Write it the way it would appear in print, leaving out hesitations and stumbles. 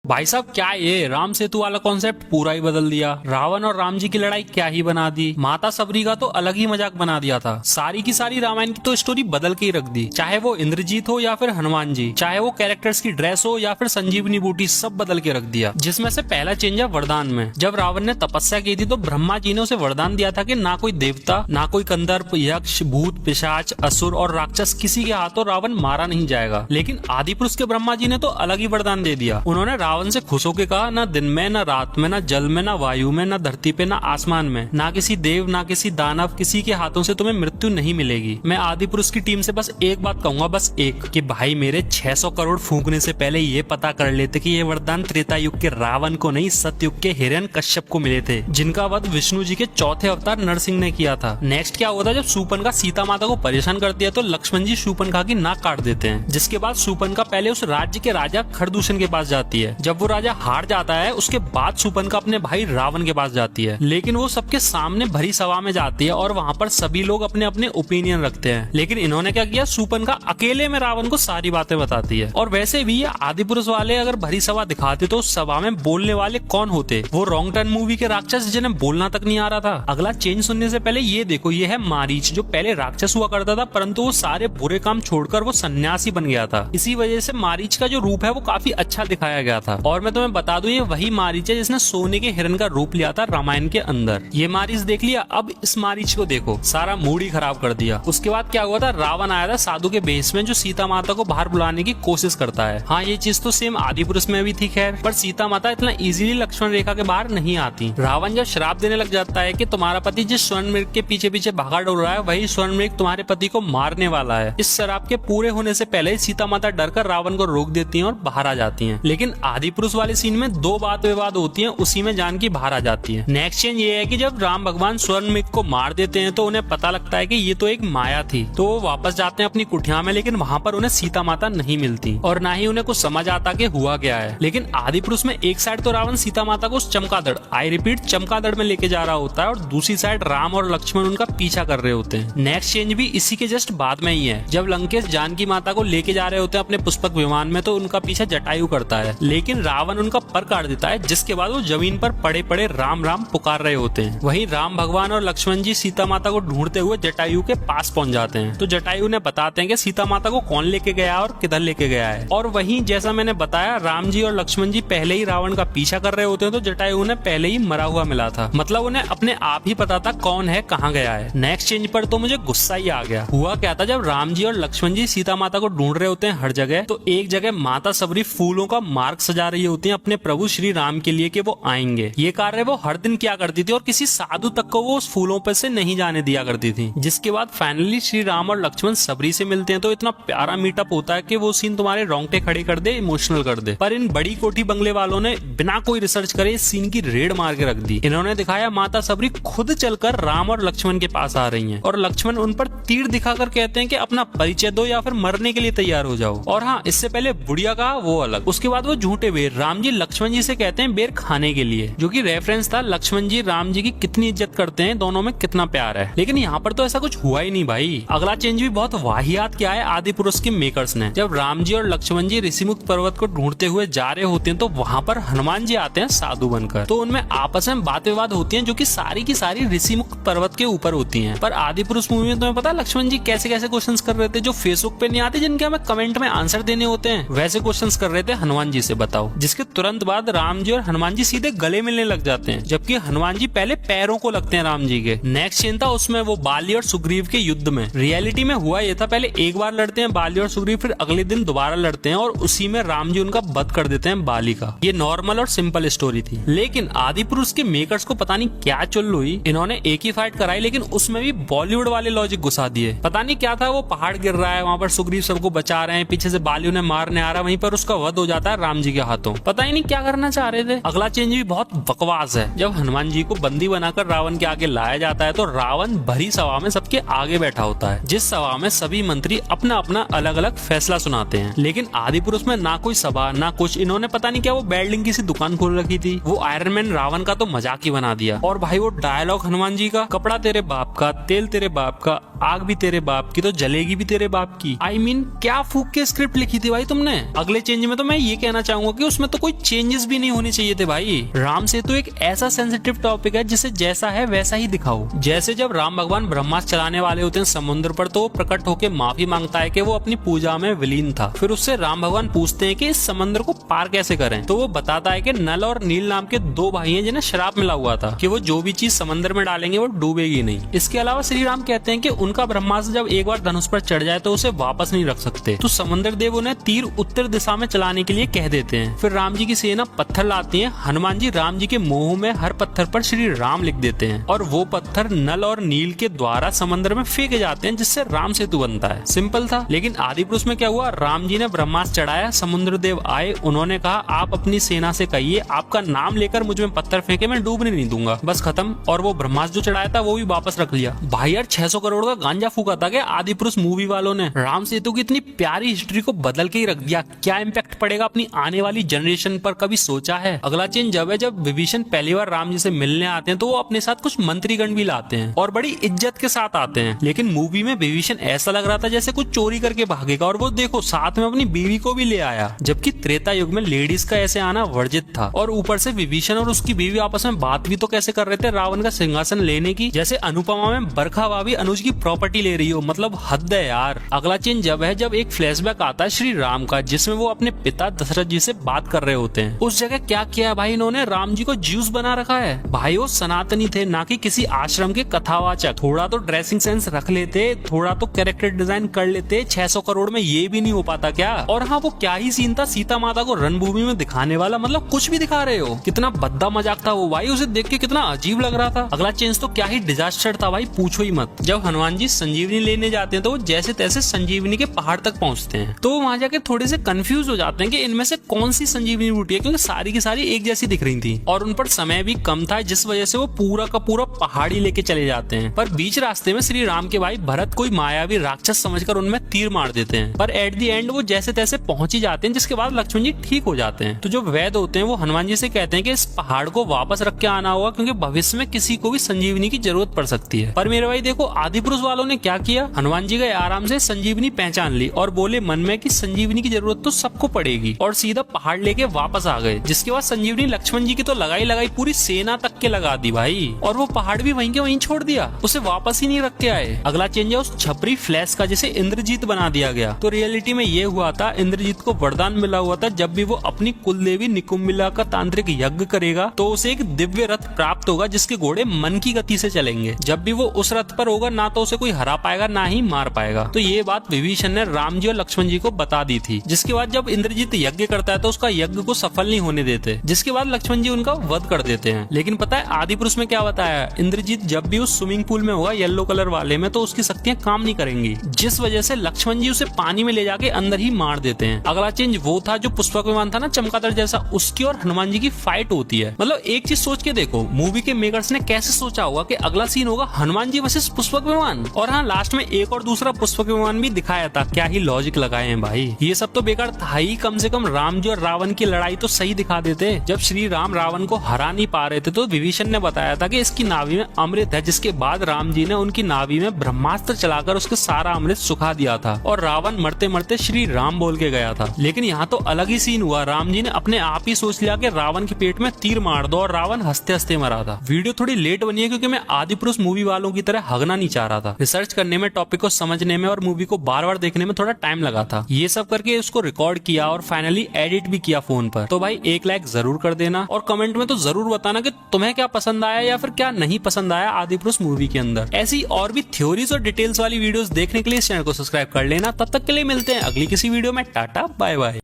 भाई साहब क्या ये राम सेतु वाला कॉन्सेप्ट पूरा ही बदल दिया। रावण और राम जी की लड़ाई क्या ही बना दी। माता सबरी का तो अलग ही मजाक बना दिया था। सारी की सारी रामायण की तो स्टोरी बदल के ही रख दी। चाहे वो इंद्रजीत हो या फिर हनुमान जी, चाहे वो कैरेक्टर्स की ड्रेस हो या फिर संजीवनी बूटी, सब बदल के रख दिया। जिसमें से पहला चेंज है वरदान में। जब रावण ने तपस्या की थी तो ब्रह्मा जी ने उसे वरदान दिया था कि ना कोई देवता, ना कोई कंदर्प, यक्ष, भूत, पिशाच, असुर और राक्षस किसी के हाथों रावण मारा नहीं जाएगा। लेकिन आदि पुरुष के ब्रह्मा जी ने तो अलग ही वरदान दे दिया। उन्होंने रावण से खुश होकर कहा, ना दिन में, ना रात में, ना जल में, ना वायु में, ना धरती पे, ना आसमान में, ना किसी देव, ना किसी दानव, किसी के हाथों से तुम्हें मृत्यु नहीं मिलेगी। मैं आदि पुरुष की टीम से बस एक बात कहूंगा, बस एक, कि भाई मेरे 600 करोड़ फूंकने से पहले ये पता कर लेते कि ये वरदान त्रेता युग के रावण को नहीं, सतयुग के हिरण्य कश्यप को मिले थे, जिनका वध विष्णु जी के चौथे अवतार नरसिंह ने किया था। नेक्स्ट क्या हुआ था, जब शूर्पणखा सीता माता को परेशान कर दिया तो लक्ष्मण जी शूर्पणखा की नाक काट देते हैं। जिसके बाद शूर्पणखा पहले उस राज्य के राजा खरदूषण के पास जाती है। जब वो राजा हार जाता है उसके बाद शूर्पणखा अपने भाई रावण के पास जाती है, लेकिन वो सबके सामने भरी सभा में जाती है और वहाँ पर सभी लोग अपने अपने ओपिनियन रखते हैं। लेकिन इन्होंने क्या किया, शूर्पणखा अकेले में रावण को सारी बातें बताती है। और वैसे भी ये आदि पुरुष वाले अगर भरी सभा दिखाते तो उस सभा में बोलने वाले कौन होते? वो रॉन्ग टर्न मूवी के राक्षस जिन्हें बोलना तक नहीं आ रहा था। अगला चेंज सुनने से पहले ये देखो, ये है मारीच, जो पहले राक्षस हुआ करता था परंतु वो सारे बुरे काम छोड़कर वो सन्यासी बन गया था। इसी वजह से मारीच का जो रूप है वो काफी अच्छा दिखाया गया था। और मैं तुम्हें बता दूं, ये वही मारीच है जिसने सोने के हिरण का रूप लिया था रामायण के अंदर। ये मारीच देख लिया, अब इस मारीच को देखो, सारा मूड ही खराब कर दिया। उसके बाद क्या हुआ था, रावण आया था साधु के बेस में, जो सीता माता को बाहर बुलाने की कोशिश करता है। हाँ, ये चीज तो सेम आदि पुरुष में भी थी खैर, पर सीता माता इतना इजीली लक्ष्मण रेखा के बाहर नहीं आती। रावण जब श्राप देने लग जाता है कि तुम्हारा पति जिस स्वर्ण मृग के पीछे पीछे भागा डोल रहा है वही स्वर्ण मृग तुम्हारे पति को मारने वाला है, इस श्राप के पूरे होने से पहले सीता माता डरकर रावण को रोक देती है और बाहर आ जाती है। लेकिन आदि पुरुष वाले सीन में दो बात विवाद होती है, उसी में जानकी बाहर आ जाती है। नेक्स्ट चेंज ये है कि जब राम भगवान स्वर्ण मृग को मार देते हैं तो उन्हें पता लगता है कि ये तो एक माया थी, तो वो वापस जाते हैं अपनी कुटिया में। लेकिन वहाँ पर उन्हें सीता माता नहीं मिलती और ना ही उन्हें कुछ समझ आता कि हुआ क्या है। लेकिन आदि पुरुष में एक साइड तो रावण सीता माता को उस चमगादड़, आई रिपीट चमगादड़ में लेके जा रहा होता है और दूसरी साइड राम और लक्ष्मण उनका पीछा कर रहे होते हैं। नेक्स्ट चेंज भी इसी के जस्ट बाद में ही है। जब लंकेश जानकी माता को लेके जा रहे होते हैं अपने पुष्पक विमान में तो उनका पीछा जटायु करता है, लेकिन रावण उनका पर काट देता है, जिसके बाद वो जमीन पर पड़े पड़े राम राम पुकार रहे होते हैं। वहीं राम भगवान और लक्ष्मण जी सीता माता को ढूंढते हुए जटायु के पास पहुंच जाते हैं। तो जटायु ने बताते हैं कि सीता माता को कौन लेके गया और किधर लेके गया है। और वहीं जैसा मैंने बताया, राम जी और लक्ष्मण जी पहले ही रावण का पीछा कर रहे होते हैं, तो जटायु ने पहले ही मरा हुआ मिला था। मतलब उन्हें अपने आप ही पता था कौन है, कहाँ गया है। नेक्स्ट चेंज पर तो मुझे गुस्सा ही आ गया। हुआ क्या था, जब राम जी और लक्ष्मण जी सीता माता को ढूंढ रहे होते हैं हर जगह, तो एक जगह माता सबरी फूलों का मार्ग सजा रही होती है अपने प्रभु श्री राम के लिए कि वो आएंगे। ये कार्य वो हर दिन किया करती थी और किसी साधु तक को वो उस फूलों पे से नहीं जाने दिया करती थी। जिसके बाद फाइनली श्री राम और लक्ष्मण सबरी से मिलते हैं तो इतना प्यारा मीटअप होता है कि वो सीन तुम्हारे रोंगटे खड़े कर दे, इमोशनल कर दे। पर इन बड़ी कोठी बंगले वालों ने बिना कोई रिसर्च करे इस सीन की रेड मार के रख दी। इन्होंने दिखाया माता सबरी खुद चलकर राम और लक्ष्मण के पास आ रही हैं और लक्ष्मण उन पर तीर दिखाकर कहते हैं कि अपना परिचय दो या फिर मरने के लिए तैयार हो जाओ। और हाँ, इससे पहले बुढ़िया का वो अलग। उसके बाद वो झूठे बेर राम जी लक्ष्मण जी से कहते हैं बेर खाने के लिए, जो कि रेफरेंस था लक्ष्मण जी राम जी की कितनी इज्जत करते हैं, दोनों में कितना प्यार है। लेकिन यहाँ पर तो ऐसा कुछ हुआ ही नहीं भाई। अगला चेंज भी बहुत वाहियात किया है आदि पुरुष के मेकर्स ने। जब राम जी और लक्ष्मण जी ऋषिमुक्त पर्वत को ढूंढते हुए जा रहे होते हैं तो वहाँ पर हनुमान जी आते हैं साधु बनकर। तो उनमें आपस में बात विवाद होती है जो कि सारी की सारी ऋषिमुक्त पर्वत के ऊपर होती है। पर आदि पुरुष मूवी में तुम्हें पता है लक्ष्मण जी कैसे कैसे क्वेश्चंस कर रहे थे जो फेसबुक पे नहीं आते, जिनके हमें कमेंट में आंसर देने होते हैं, वैसे क्वेश्चंस कर रहे थे हनुमान जी से। बताओ, जिसके तुरंत बाद राम जी और हनुमान जी सीधे गले मिलने लग जाते हैं, जबकि हनुमान जी पहले पैरों को लगते हैं राम जी के। नेक्स्ट सीन था उसमें वो बाली और सुग्रीव के युद्ध में। रियलिटी में हुआ ये था, पहले एक बार लड़ते हैं बाली और सुग्रीव, फिर अगले दिन दोबारा लड़ते हैं और उसी में राम जी उनका वध कर देते हैं बाली का। ये नॉर्मल और सिंपल स्टोरी थी। लेकिन आदि पुरुष के मेकर्स को पता नहीं क्या चुल हुई, इन्होंने एक ही फाइट कराई लेकिन उसमें भी बॉलीवुड वाले लॉजिक घुसा दिए। पता नहीं क्या था, वो पहाड़ गिर रहा है, वहाँ पर सुग्रीव सबको बचा रहे हैं, पीछे से बाली उन्हें मारने आ रहा है, वहीं पर उसका वध हो जाता है राम जी के हाथों। पता ही नहीं क्या करना चाह रहे थे। अगला चेंज भी बहुत बकवास है। जब हनुमान जी को बंदी बनाकर रावण के आगे लाया जाता है तो रावण भरी सभा में सबके आगे बैठा होता है, जिस सभा में सभी मंत्री अपना अपना अलग अलग फैसला सुनाते हैं। लेकिन आदि पुरुष में ना कोई सभा ना कुछ, इन्होंने पता नहीं क्या वो बिल्डिंग किसी दुकान खोल रखी थी। वो आयरन मैन रावण का तो मजाक ही बना दिया। और भाई वो डायलॉग हनुमान जी का, कपड़ा तेरे बाप का, तेल तेरे बाप का, आग भी तेरे बाप की तो जलेगी भी तेरे बाप की। I mean, क्या फूक के स्क्रिप्ट लिखी थी भाई तुमने। अगले चेंज में तो मैं ये कहना चाहूंगा कि उसमें तो कोई चेंजेस भी नहीं होने चाहिए थे भाई। राम सेतु एक ऐसा सेंसिटिव टॉपिक है जिसे जैसा है वैसा ही दिखाओ। जैसे जब राम भगवान ब्रह्मास्त्र चलाने वाले होते हैं समुद्र पर, तो वो प्रकट होकर माफी मांगता है कि वो अपनी पूजा में विलीन था। फिर उससे राम भगवान पूछते हैं कि इस समंदर को पार कैसे करें, तो वो बताता है कि नल और नील नाम के दो भाई हैं जिन्हें श्राप मिला हुआ था कि वो जो भी चीज समंदर में डालेंगे वो डूबेगी नहीं। इसके अलावा श्री राम कहते हैं कि उनका ब्रह्मास्त्र जब एक बार धनुष पर चढ़ जाए तो उसे वापस नहीं रख सकते, तो समुद्र देव उन्हें तीर उत्तर दिशा में चलाने के लिए कह देते हैं। फिर राम जी की सेना पत्थर लाती है। हनुमान जी राम जी के मुंह में हर पत्थर पर श्री राम लिख देते हैं और वो पत्थर नल और नील के द्वारा समंदर में फेंके जाते हैं, जिससे राम सेतु बनता है। सिंपल था। लेकिन आदि पुरुष में क्या हुआ, राम जी ने ब्रह्मास्त्र चढ़ाया, समुद्र देव आए, उन्होंने कहा आप अपनी सेना से कहिए आपका नाम लेकर मुझ में पत्थर फेंके, मैं डूबने नहीं दूंगा, बस खत्म। और वो ब्रह्मास्त्र जो चढ़ाया था वो भी वापस रख लिया। भाई यार 600 करोड़ का गांजा फूका था क्या आदि पुरुष मूवी वालों ने। राम सेतु की इतनी प्यारी हिस्ट्री को बदल के ही रख दिया। क्या इम्पैक्ट पड़ेगा अपनी आने वाली जनरेशन पर, कभी सोचा है। अगला चेंज जब है जब विभीषण पहली बार राम जी से मिलने आते हैं तो वो अपने साथ कुछ मंत्रीगण भी लाते हैं और बड़ी इज्जत के साथ आते हैं। लेकिन मूवी में विभीषण ऐसा लग रहा था जैसे कुछ चोरी करके भागेगा, और वो देखो साथ में अपनी बीवी को भी ले आया, जबकि त्रेता युग में लेडीज का ऐसे आना वर्जित था। और ऊपर से विभीषण और उसकी बीवी आपस में बात भी तो कैसे कर रहे थे रावण का सिंहासन लेने की, जैसे अनुपमा में बरखा भाभी अनुज की प्रॉपर्टी ले रही हो, मतलब हद है यार। अगला चेंज जब है जब एक फ्लैशबैक आता है श्री राम का, जिसमें वो अपने पिता दशरथ जी से बात कर रहे होते हैं। उस जगह क्या किया है भाई इन्होंने, राम जी को ज्यूस बना रखा है। भाई वो सनातनी थे, ना कि किसी आश्रम के कथावाचक। थोड़ा तो ड्रेसिंग सेंस रख लेते, थोड़ा तो कैरेक्टर डिजाइन कर लेते। 600 करोड़ में ये भी नहीं हो पाता क्या। और हाँ वो क्या ही सीन था सीता माता को रणभूमि में दिखाने वाला, मतलब कुछ भी दिखा रहे हो। कितना भद्दा मजाक था वो भाई, उसे देख के कितना अजीब लग रहा था। अगला चेंज तो क्या ही डिजास्टर था भाई, पूछो ही मत। जब हनुमान जी संजीवनी लेने जाते हैं तो वो जैसे तैसे संजीवनी के पहाड़ तक पहुंचते हैं, तो वहां जाके थोड़े से कंफ्यूज हो जाते हैं कि इनमें से कौन सी संजीवनी बूटी है, क्योंकि सारी की सारी एक जैसी दिख रही थी और उन पर समय भी कम था, जिस वजह से वो पूरा का पूरा पहाड़ी लेके चले जाते हैं। पर बीच रास्ते में श्री राम के भाई भरत कोई मायावी राक्षस समझकर उनमें तीर मार देते हैं, पर एट दी एंड वो जैसे तैसे पहुंच ही जाते हैं, जिसके बाद लक्ष्मण जी ठीक हो जाते हैं। तो जो वैद्य होते हैं वो हनुमान जी से कहते हैं कि इस पहाड़ को वापस रख के आना होगा, क्योंकि भविष्य में किसी को भी संजीवनी की जरूरत पड़ सकती है। पर मेरे भाई देखो आदि पुरुष वालों ने क्या किया, हनुमान जी गए आराम से संजीवनी पहचान ली और बोले मन में कि संजीवनी की जरूरत तो सबको पड़ेगी, और सीधा पहाड़ लेके वापस आ गए। जिसके बाद संजीवनी लक्ष्मण जी की तो लगाई पूरी सेना तक के लगा दी भाई, और वो पहाड़ भी वहीं के वहीं छोड़ दिया, उसे वापस ही नहीं रख के आए। अगला चेंज है उस छपरी फ्लैश का, जिसे इंद्रजीत बना दिया गया। तो रियलिटी में ये हुआ था, इंद्रजीत को वरदान मिला हुआ था जब भी वो अपनी कुल देवी निकुंबिला का तांत्रिक यज्ञ करेगा तो उसे एक दिव्य रथ प्राप्त होगा, जिसके घोड़े मन की गति से चलेंगे। जब भी वो उस रथ पर होगा ना तो उसे कोई हरा पाएगा ना ही मार पाएगा। तो ये बात विभीषण ने राम जी और लक्ष्मण जी को बता दी थी। जिसके बाद जब इंद्रजीत यज्ञ करता है तो उसका यज्ञ को सफल नहीं होने देते, जिसके बाद लक्ष्मण जी उनका वध कर देते हैं। लेकिन पता है आदि पुरुष में क्या बताया, इंद्रजीत जब भी उस स्विमिंग पूल में होगा येलो कलर वाले में, तो उसकी शक्तियां काम नहीं करेंगी, जिस वजह से लक्ष्मण जी उसे पानी में ले जाके अंदर ही मार देते हैं। अगला चेंज वो था जो पुष्पक विमान था ना चमगादड़ जैसा, उसकी और हनुमान जी की फाइट होती है। मतलब एक चीज सोच के देखो, मूवी के मेकर्स ने कैसे सोचा होगा कि अगला सीन होगा हनुमान जी वर्सेस पुष्पक विमान, और हाँ लास्ट में एक और दूसरा पुष्पक विमान भी दिखाया था। क्या ही लॉजिक लगाए हैं भाई, ये सब तो बेकार था ही। कम से कम राम जी और रावण की लड़ाई तो सही दिखा देते। जब श्री राम रावण को हरा नहीं पा रहे थे तो विभीषण ने बताया था कि इसकी नाभि में अमृत है, जिसके बाद राम जी ने उनकी नाभि में ब्रह्मास्त्र चलाकर उसके सारा अमृत सुखा दिया था, और रावण मरते मरते श्री राम बोल के गया था। लेकिन यहाँ तो अलग ही सीन हुआ, राम जी ने अपने आप ही सोच लिया कि रावण के पेट में तीर मार दो, और रावण हंसते हंसते मरा था। वीडियो थोड़ी लेट बनी है क्योंकि मैं आदि पुरुष मूवी वालों की तरह हगना नहीं चाह रहा था। रिसर्च करने में, टॉपिक को समझने में और मूवी को बार बार देखने में थोड़ा टाइम लगा था। ये सब करके उसको रिकॉर्ड किया और फाइनली एडिट भी किया फोन पर। तो भाई एक लाइक जरूर कर देना और कमेंट में तो जरूर बताना कि तुम्हें क्या पसंद आया या फिर क्या नहीं पसंद आया आदि पुरुष मूवी के अंदर। ऐसी और भी थ्योरीज और डिटेल्स वाली वीडियोस देखने के लिए इस चैनल को सब्सक्राइब कर लेना। तब तक के लिए मिलते हैं अगली किसी वीडियो में। Tata bye bye.